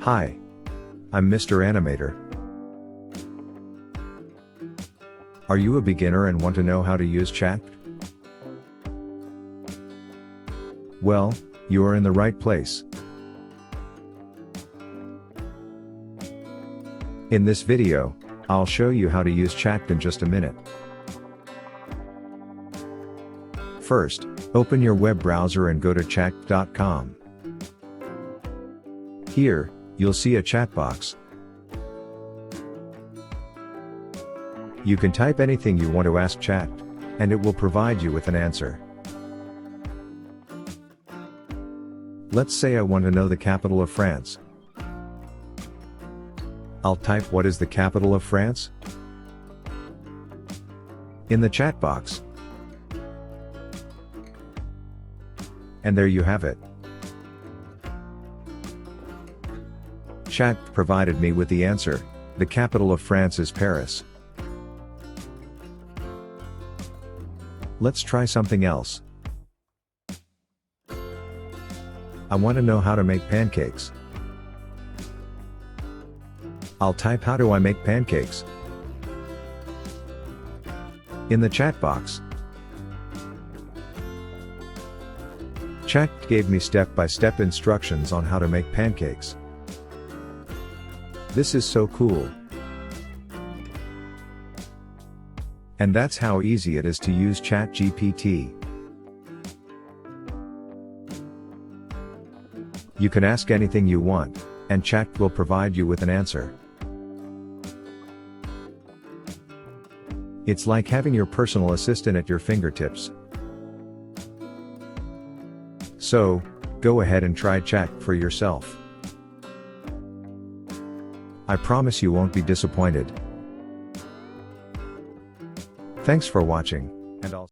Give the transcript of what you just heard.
Hi. I'm Mr. Animator. Are you a beginner and want to know how to use chat? Well, you are in the right place. In this video, I'll show you how to use chat in just a minute. First, open your web browser and go to chat.com. Here, you'll see a chat box. You can type anything you want to ask chat, and it will provide you with an answer. Let's say I want to know the capital of France. I'll type "What is the capital of France?" in the chat box. And there you have it. Chat provided me with the answer. The capital of France is Paris. Let's try something else. I want to know how to make pancakes. I'll type "How do I make pancakes?" in the chat box. Chat gave me step-by-step instructions on how to make pancakes. This is so cool. And that's how easy it is to use Chat GPT. You can ask anything you want, and Chat will provide you with an answer. It's like having your personal assistant at your fingertips. So, go ahead and try Chat for yourself. I promise you won't be disappointed. Thanks for watching, and I'll